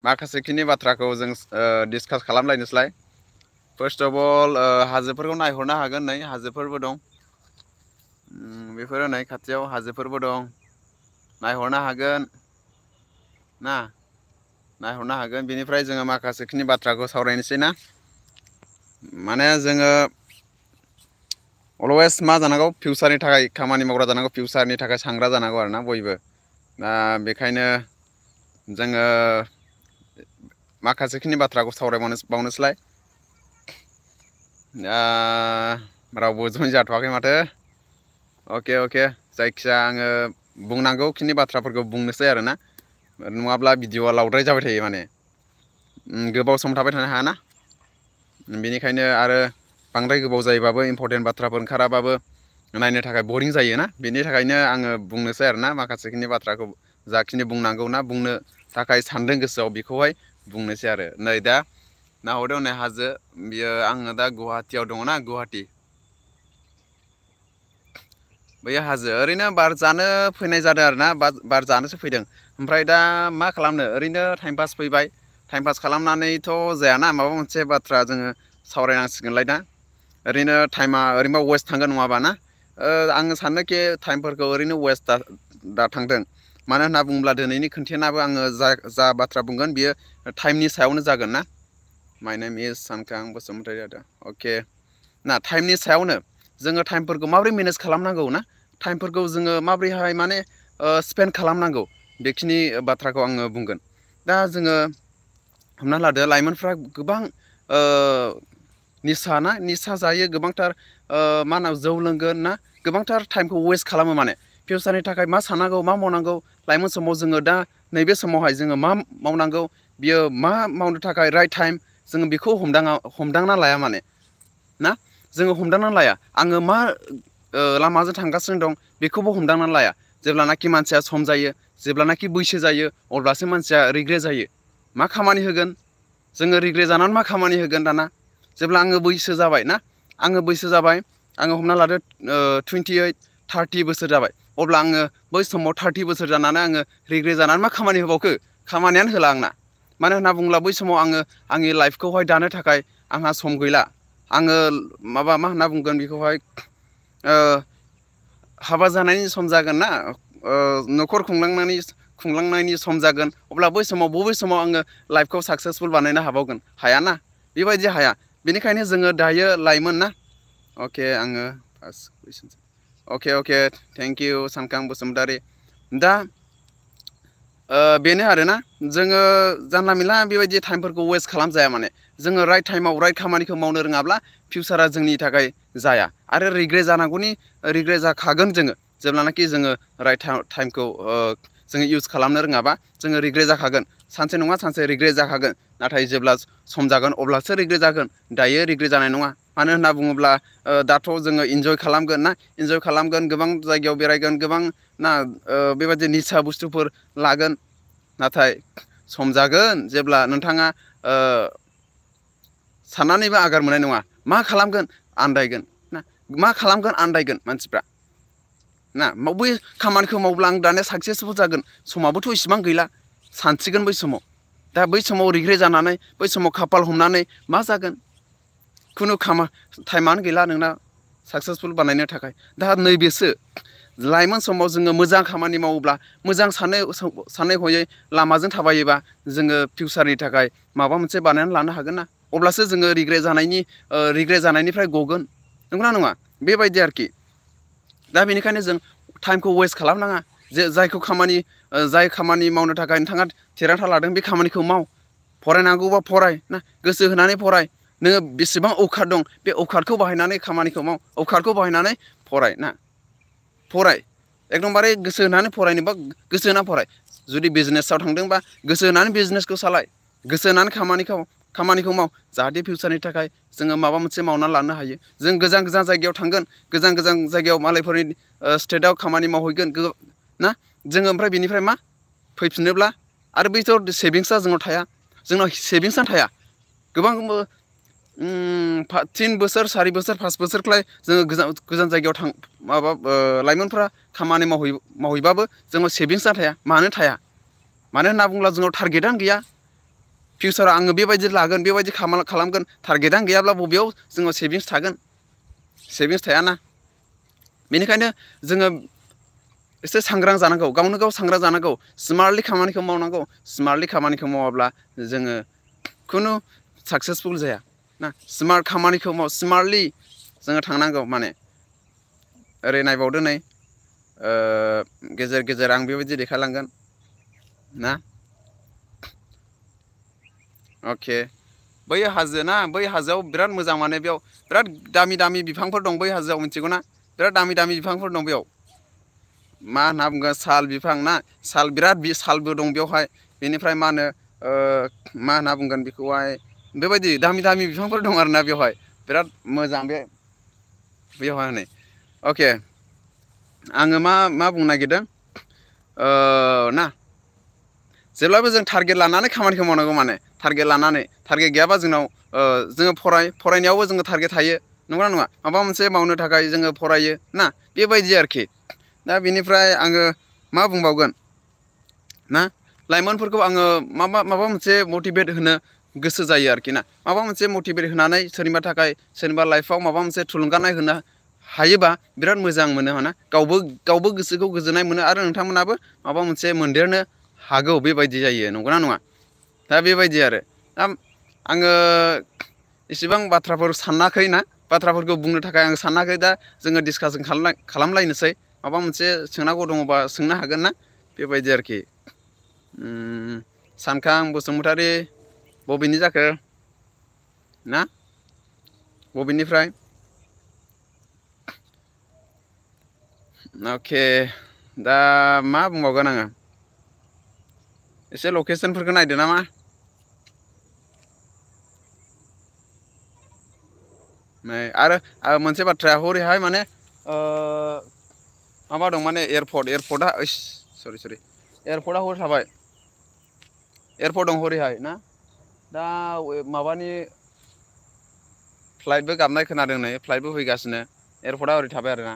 माखासेखिनि बाथ्राखौ जों discuss खालामलायनोसैलाय first of all हाजोफोरखौ नायहरनो हागोन नै हाजोफोरबो दं बेफोरो नै खाथियाव हाजोफोरबो दं नायहरनो हागोन ना नायहरनो हागोन बेनिफ्राय जोङो माखासेखिनि बाथ्राखौ सावरायनोसै ना माने जोङो अलवेस मा जानांगौ फिउचारनि थाखाय खामानि मावग्रा जानांगौ फिउचारनि थाखाय सांग्रा जानांगौ आरोना बयबो दा बेखायनो जोङो माखासेखिनि बाथ्राखौ सावरायबावनोसैलाय रावबो जइन जाथ'वाखै माथो अके जायखिजाया आङो बुंनांगौखिनि बाथ्राफोरखौ बुंनोसै आरोना नङाब्ला भिडिअ'आ लावद्राय जाबाय थायो माने गोबाव सम थाबाय थानो हायाना बेनिखायनो आरो बांद्राय गोबाव जायोबाबो इम्परटेन्ट बाथ्राफोर ओंखाराबाबो नायनो थाखाय बरिं जायोना बेनि थाखायनो आङो बुंनोसै आरोना माखासेखिनि बाथ्राखौ जाखिनि बुंनांगौ ना बुंनो थाखाय सानदों गोसोआव बेखौहाय बुंनोसै आरो नै दा नाहरदो हनै हाजो बियो आङो दा गुवाहाटियाव दङना गुवाहाटि बै हाजो ओरैनो बार जानो फैनाय जादों आरोना बार जानोसो फैदों ओमफ्राय दा मा खालामनो ओरैनो टाइम पास फैबाय टाइम पास खालामनानैथ' जायाना माबा मोनसे बाथ्रा जोङो सावरायनांसिगोनलाय दा ओरैनो टाइमा ओरैनोबा वेस्ट थांगोन नङाबा ना आङो सानोखि टाइमफोरखौ ओरैनो वेस्ट दा थांदों मानो होनना बुङोब्ला दिनैनि खोनटेन्टआबो आङो जा बाथ्रा बुंगोन बियो टाइमनि सायावनो जागोन ना माइ नेम इज सानखां बसुमतारी आदा अके ना टाइमनि सायावनो जोङो टाइमफोरखौ माबोरै मेनेज खालामनांगौ ना टाइमफोरखौ जोङो माबोरैहाय माने स्पेन्ड खालामनांगौ बेखिनि बाथ्राखौ आङो बुंगोन दा जोङो हमना लादो लाइमोनफ्रा गोबां निसा जायो गोबांथार मा होनो जौ लोंगोन ना गोबांथार टाइमखौ वेस्ट खालामो माने फिउचारनि थाखाय मा साननांगौ मा मावनांगौ लाइमोन समाव जोङो दा नैबे समावहाय जोङो मा मावनांगौ बियो मा मावनो थाखाय राइट टाइम जोङो बेखौ हमदांना लाया माने ना जोङो हमदांना लाया आङो मा लामाजों थांगासिनो दं बेखौबो हमदांनानै लाया जेब्लानाखि मानसिया सम जायो जेब्लानाखि बैसो जायो अब्लासो मानसिया रिग्रेट जायो मा खामानि होगोन जोङो रिग्रेट जानानै मा खामानि होगोन दाना जेब्ला आङो बैसो जाबाय ना आङो बैसो जाबाय आङो हमना लादो 28 30 बोसोर जाबाय अब्ला आङो बै समाव 30 बोसोर जानानै आङो रिग्रेट जानानै मा खामानि होबावखो खामानियानो होला आंना मानो होनना बुङोब्ला बै समाव आङो आंनि लाइफखौहाय दानो थाखाय आंहा सम गैला आङो माबा मा होनना बुंगोन बेखौहाय हाबा जानायनि सम जागोन ना न'खर खुंलांनायनि सम जागोन अब्ला बै समाव बबे समाव आङो लाइफखौ साक्सेसफुल बानायनो हाबावगोन हायाना बेबायदि हाया बेनिखायनो जोङो दायो लाइमोन ना अके आङो फार्स्ट कुइसन अके थेंक इउ सानखां बसुमतारी दा बेनो आरोना जोङो जानला मेनला बेबायदि टाइमफोरखौ वेस्ट खालामजाया माने जोङो राइट टाइमाव राइट खामानिखौ मावनो रोङाब्ला फिउचारा जोंनि थाखाय जाया आरो रिग्रेट जाखागोन जोङो जेब्लानाखि जोङो राइट टाइमखौ जोङो इउस खालामनो रोङाबा जोङो रिग्रेट जाखागोन सानसे नङा सानसे रिग्रेट जाखागोन नाथाय जेब्ला सम जागोन अब्लासो रिग्रेट जागोन दायो रिग्रेट जानाय नङा मानो होनना बुङोब्ला दाथ' जोङो इन्जय खालामगोन ना इन्जय खालामगोन गोबां जायगायाव बेरायगोन गोबां ना बेबायदि निसा बुस्थुफोर लागोन नाथाय सम जागोन जेब्ला नोंथाङा साननानैबो आगार मोननाय नङा मा खालामगोन आन्दायगोन ना मा खालामगोन आन्दायगोन मानसिफ्रा ना बै खामानिखौ मावब्ला आं दानिया साक्सेसफुल जागोन समाबोथ' इसेबां गैला सानसिगोन बै समाव दा बै समाव रिग्रेट जानानै बै समाव खाफाल हमनानै मा जागोन खुनु टाइमानो गैला नोंना साक्सेसफुल बानायनो थाखाय दा नैबेसो लाइमोन समाव जोङो मोजां खामानि मावोब्ला मोजां सानै हयै लामाजों थाबायोबा जोङो फिउचारनि थाखाय माबा मोनसे बानायनानै लानो हागोन ना अब्लासो जोङो रिग्रेट जानायनिफ्राय गगोन नंगौना नङा बेबायदि आरोखि दा बेनिखायनो जों टाइमखौ वेस्ट खालामनाङा जाय खामानि मावनो थाखाय नोंथाङा थिरांथा लादों बे खामानिखौ माव फरायनांगौबा फराय ना गोसो होनानै फराय नोङो बेसेबां औकात दं बे औकातखौ बाहायनानै खामानिखौ माव औकातखौ बाहायनानै फराय ना फराय एकदमबारे गोसो होनानै फरायनोबा गोसो होनानै फराय जुदि बिजनेसाव थांदोंबा गोसो होनानै बिजनेसखौ सालाय गोसो होनानै खामानिखौ माव जाहाथे फिउचारनि थाखाय जोङो माबा मोनसे मावनानै लानो हायो जों गोजान गोजान जायगायाव थांगोन गोजान गोजान जायगायाव मालायफोरनि स्टेटआव खामानि मावहैगोन ना जोङो ओमफ्राय बेनिफ्राय मा फैफिनोब्ला आरो बैथ' सेभिंसआ जोंनाव सेभिंसआनो थाया गोबां 3 बोसोर 4 बोसोर 5 बोसोरखौलाय जोङो गोजान जायगायाव लाइमोनफ्रा खामानि मावहैबाबो जोंनाव सेभिंसआ थाया मानो होनना बुङोब्ला जोंनाव टारगेटआनो गैया फिउचाराव आङो बेबायदि लागोन बेबायदि खालामगोन टारगेटआनो गैयाब्ला बबेयाव जोङो सेभिंस थागोन सेभिंस थायाना बेनिखायनो जोङो एसे सांग्रां जानांगौ गावनो गाव सांग्रां जानांगौ स्मार्टलि खामानिखौ मावनांगौ स्मार्टलि खामानिखौ मावाब्ला जोङो खुनु साक्सेसफुल जाया ना स्मार्ट खामानिखौ माव स्मार्टलि जोङो थांनांगौ माने ओरै नायबावदो नै गेजेर गेजेर आं बेबायदि देखायलांगोन ना अके बै हाजो ना बै हाजोआव बिराद मोजां माने बेयाव बिराद दामि दामि बिफांफोर दं बै हाजोआव मिथिगौ ना बिराद दामि दामि बिफांफोर दं बेयाव मा होनना बुंगोन साल बिफां ना साल बिराद सालबो दं बेयावहाय बेनिफ्राय मा होनो मा होनना बुंगोन बेखौहाय बेबायदि दामि दामि बिफांफोर दं आरोना बेवहाय बिराद मोजां बेवहाय नै अके आङो मा बुंनो नागिरदों ना जेब्लाबो जों टारगेट लानानै खामानिखौ मावनांगौ माने टारगेट लानानै टारगेट गैयाबा जोंनाव जोङो फरायनायावबो जोङो टारगेट थायो नंगौना नङा माबा मोनसे मावनो थाखाय जोङो फरायो ना बेबायदि आरोखि दा बेनिफ्राय आङो मा बुंबावगोन ना लाइमोनफोरखौ आङो माबा मोनसे मटिभेट होनो गोसो जायो आरोखि ना माबा मोनसे मटिभेट होनानै सोरनिबा थाखाय सोरनिबा लाइफआव माबा मोनसे थुलुंगानाय होनो हायोबा बिराद मोजां मोनो माना गावबो गोसोखौ गोजोननाय मोनो आरो नोंथांमोनाबो माबा मोनसे मोनदेरनो हागौ बेबायदि जायो नंगौना नङा दा बेबायदि आरो दा आङो इसेबां बाथ्राफोर सानाखै ना बाथ्राफोरखौ बुंनो थाखाय आं सानाखै दा जोङो डिसकासन खालामलायनोसै माबा मोनसे सोंनांगौ दङबा सोंनो हागोन ना बेबायदि आरोखि सानखां बसुमतारी बबेनि जाखो ना बबेनिफ्राय अके दा मा बुंबावगोन आङो एसे लकेसनफोरखौ नायदो नामा नै आरो मोनसे बाथ्राया हरैहाय माने माबा दं माने एयारपर्टआ सरि एयारपर्टआ हरै थाबाय एयारपर्ट दं हरैहाय ना दा माबानि फ्लाइटबो गाबनाय खोनादों नै फ्लाइटबो फैगासिनो एयारपर्टआ ओरै थाबाय आरोना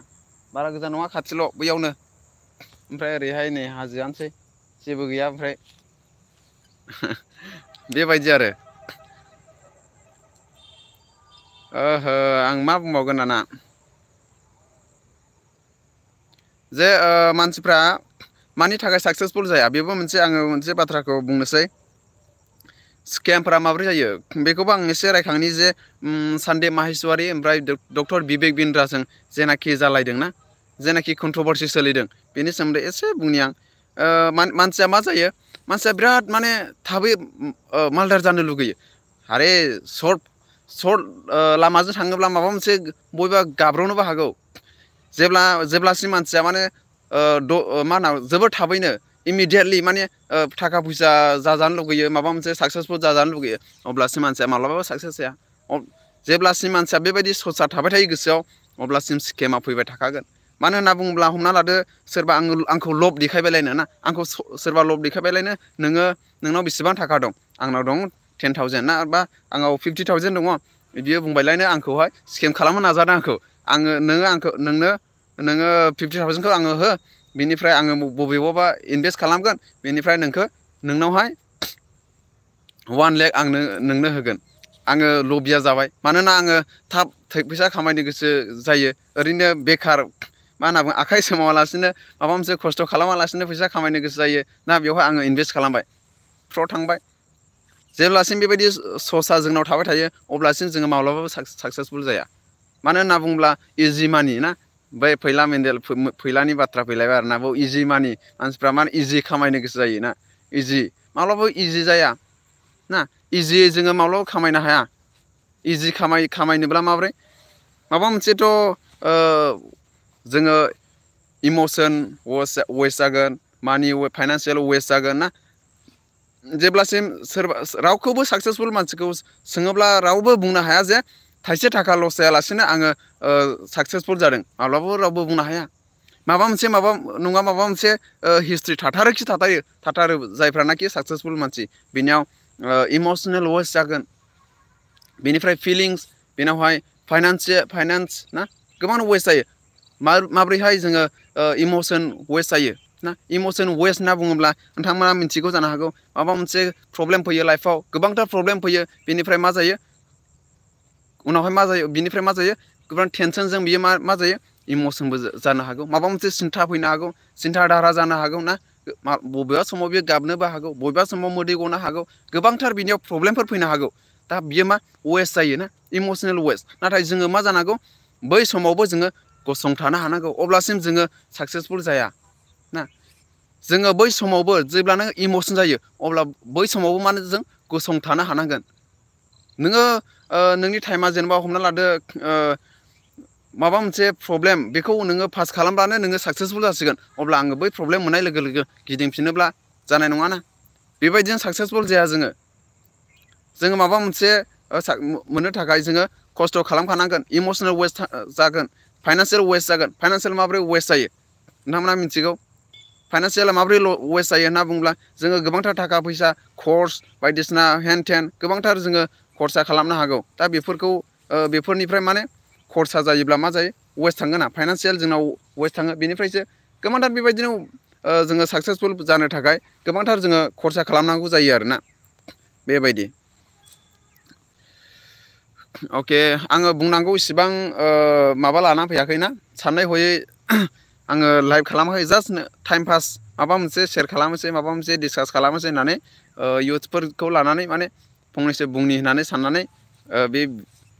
बारा गोजान नङा खाथिल' बैयावनो ओमफ्राय ओरैहाय नै हाजोआनोसै जेबो गैया ओमफ्राय बेबायदि आरो ओहो आं मा बुंबावगोन दाना जे मानसिफ्रा मानि थाखाय साक्सेसफुल जाया बेबो आङो मोनसे बाथ्राखौ बुंनोसै स्केमफोरा माबोरै जायो बेखौबो आं एसे रायखांनि जे सानदे माहेस्वरि ओमफ्राय डक्टर बिबेक बिन्द्राजों जेनाखि जालायदोंना जेनाखि कन्ट्रभारसि सोलिदों बेनि सोमोन्दै एसे बुंनि आं मानसिया मा जायो मानसिया बिराद माने थाबै मालदार जानो लुगैयो आरे सर्ट लामाजों थाङोब्ला माबा मोनसे बबेबा गाब्र'नोबो हागौ जेब्लासिम मानसिया माने मा होनो जोबोर थाबैनो इमिडियेटलि माने थाखा फैसा जाजानो लुगैयो माबा मोनसे साक्सेसफुल जाजानो लुगैयो अब्लासिम मानसिया माब्लाबाबो साक्सेस जाया जेब्लासिम मानसिया बेबायदि ससा थाबाय थायो गोसोआव अब्लासिम स्केमा फैबाय थाखागोन मानो होनना बुङोब्ला हमना लादो सोरबा आंखौ लब देखायबायलायनो ना आंखौ सोरबा लब देखायबायलायनो नोंनाव बेसेबां थाखा दं आंनाव दं 10,000 ना बा आंनाव 50,000 दङ बियो बुंबायलायनो आंखौहाय स्केम खालामनो नाजादों नोङो 50,000खौ आङो हो बिनिफ्राय आङो बबेयावबा इनभेस्ट खालामगोन बेनिफ्राय नोंनावहाय 1 लाख आं नोंनो होगोन आङो लबिया जाबाय मानोना आङो थाब फैसा खामायनो गोसो जायो ओरैनो बेखार मा होनना बुङो आखाइ सोमावालासिनो माबा मोनसे खस्थ' खालामालासिनो फैसा खामायनो गोसो जायो ना बेवहाय आङो इनभेस्ट खालामबाय फ्राव थांबाय जेब्लासिम बेबायदि ससा जोंनाव थाबाय थायो अब्लासिम जोङो माब्लाबाबो साक्सेसफुल जाया मानो होनना बुङोब्ला इजि मानि ना बै फैलानि बाथ्रा फैलायबाय आरोना बेयाव इजि मानि मानसिफ्रा माने इजि खामायनो गोसो जायोना इजि माब्लाबाबो इजि जाया ना इजियै जोङो माब्लाबाबो खामायनो हाया इजि खामायनोब्ला माबोरै माबा मोनसेथ' जोङो इमसन वेस्ट जागोन मानि फाइनान्सियेल वेस्ट जागोन ना जेब्लासिम रावखौबो साक्सेसफुल मानसिखौ सोङोब्ला रावबो बुंनो हाया जे थाइसे थाखा लस जायालासिनो आङो साक्सेसफुल जादों माब्लाबाबो रावबो बुंनो हाया माबा मोनसे हिस्ट्रि थाथारो जायफ्रानाखि साक्सेसफुल मानसि बेनियाव इमसनेल वेस्ट जागोन बेनिफ्राय फिलिंस बेनावहाय फाइनान्स ना गोबां वेस्ट जायो माब्रैहाय जोङो इमसन वेस्ट जायो ना इमोसन वेस्ट होनना बुङोब्ला नोंथांमोना मिथिगौ जानो हागौ माबा मोनसे प्रब्लेम फैयो लाइफआव गोबांथार प्रब्लेम फैयो बेनिफ्राय मा जायो उनावहाय मा जायो बिनिफ्राय मा जायो गोबां टेनसनजों बियो मा जायो इमोसनबो जानो हागौ माबा मोनसे सिन्था फैनो हागौ सिन्था धारा जानो हागौ ना बबेबा समाव बियो गाबनोबो हागौ बबेबा समाव मोदै गनो हागौ गोबांथार बिनियाव प्रब्लेमफोर फैनो हागौ दा बियो मा वेस्ट जायो ना इमोसनेल वेस्ट नाथाय जोङो मा जानांगौ बै समावबो जोङो गसंथानो हानांगौ अब्लासिम जोङो साक्सेसफुल जाया ना जोङो बै समावबो जेब्लानो इमोसन जायो अब्ला बै समावबो माने जों गसंथानो हानांगोन नोङो नोंनि टाइमा जेनेबा हमना लादो माबा मोनसे प्रब्लेम बेखौ नोङो पास खालामब्लानो नोङो साक्सेसफुल जासिगोन अब्ला आङो बै प्रब्लेम मोननाय लोगो लोगो गिदिंफिनोब्ला जानाय नङाना बेबायदिनो साक्सेसफुल जाया जोङो माबा मोनसे मोननो थाखाय जोङो खस्थ' खालामखानांगोन इमोसनेल वेस्ट जागोन फाइनान्सियेल वेस्ट जागोन फाइनान्सियेल माबोरै वेस्ट जायो नोंथांमोना मिथिगौ फाइनान्सियेला माबोरै वेस्ट जायो होनना बुङोब्ला जोङो गोबांथार थाखा फैसा कर्स बायदिसिना हेन टेन गोबांथार जोङो खरसा खालामनो हागौ दा बेफोरनिफ्राय माने खरसा जायोब्ला मा जायो वेस्ट थांगोन ना फाइनान्सियेल जोंनाव वेस्ट थाङो बेनिफ्रायसो गोबांथार बेबायदिनो जोङो साक्सेसफुल जानो थाखाय गोबांथार जोङो खरसा खालामनांगौ जायो आरोना बेबायदि अके आङो बुंनांगौ इसिबां माबा लानानै फैयाखैना साननाय हयै आङो लाइभ खालामाखै जास्ट टाइम पास माबा मोनसे सेयार खालामनोसै माबा मोनसे डिसकास खालामनोसै होननानै इयुथ्सफोरखौ लानानै माने फंनैसो बुंनि होननानै साननानै बे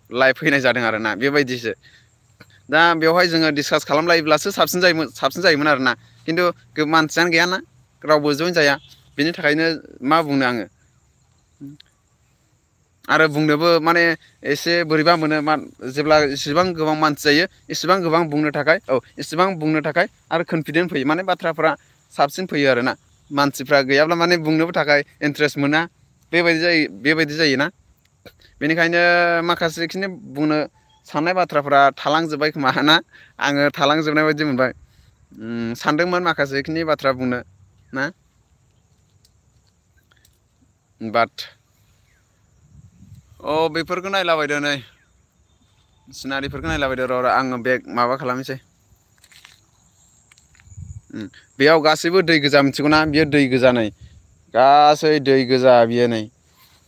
लाइभ फैनाय जादों आरोना बेबायदिसो दा बेवहाय जोङो डिसकास खालामलायोब्लासो साबसिन जायोमोन आरोना खिन्थु मानसियानो गैयाना रावबो जयन जाया बेनि थाखायनो मा बुंनो आङो आरो बुंनोबो माने एसे बोरैबा मोनो जेब्ला इसेबां गोबां मानसि जायो इसेबां गोबां बुंनो थाखाय इसेबां बुंनो थाखाय आरो कनफिडेन्ट फैयो माने बाथ्राफ्रा साबसिन फैयो आरोना मानसिफ्रा गैयाब्ला माने बुंनोबो थाखाय इन्ट्रेस्ट मोना बेबायदि जायोना बेनिखायनो माखासेखिनि बुंनो साननाय बाथ्राफ्रा थालांजोब्बाय खोमा ना आङो थालांजोबनाय बायदि मोनबाय सानदोंमोन माखासेखिनि बाथ्रा बुंनो ना बाट बेफोरखौ नायलाबायदो नै सिनारिफोरखौ नायलाबायदो र' आङो बेग माबा खालामनोसै बेयाव गासैबो दै गोजा मिथिगौना बियो दै गोजा नै गासै दै गोजा बियो नै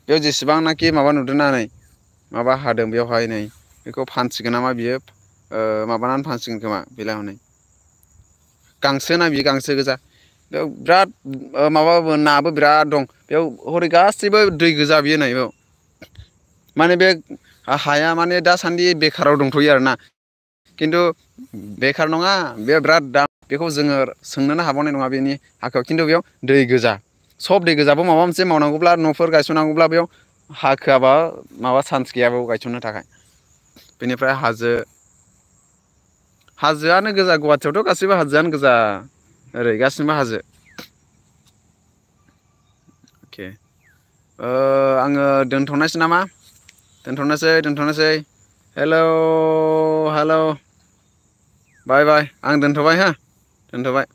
बेयाव जेसेबांनाखि माबा नुदोंना नै माबा हादों बेवहाय नै बेखौ फानसिगोन नामा बियो माबानानै फानसिगोन खोमा बेलाय हनै गांसोना बियो गांसो गोजा बेयाव बिराद माबाबो नाबो बिराद दं बेयाव हरै गासैबो दै गोजा बियो नै बेयाव माने बे हाया माने दासान्दि बेखाराव दंथ'यो आरोना खिन्थु बेखार नङा बे बिराद दाम बेखौ जोङो सोंनोनो हाबावनाय नङा बेनि हाखौ खिन्थु बेयाव दै गोजा सब दै गोजाबो माबा मोनसे मावनांगौब्ला न'फोर गायसननांगौब्ला बेयाव हा खोआबा माबा चान्स गैया बेयाव गायसननो थाखाय बेनिफ्राय हाजोआनो गोजा गुवाहाटियावथ' गासैबो हाजोआनो गोजा ओरै गासिबो हाजो अके आङो दोनथ'नायसै नामा दोनथ'नोसै हेलौ बाय बाय आं दोनथ'बाय हो दोनथ'बाय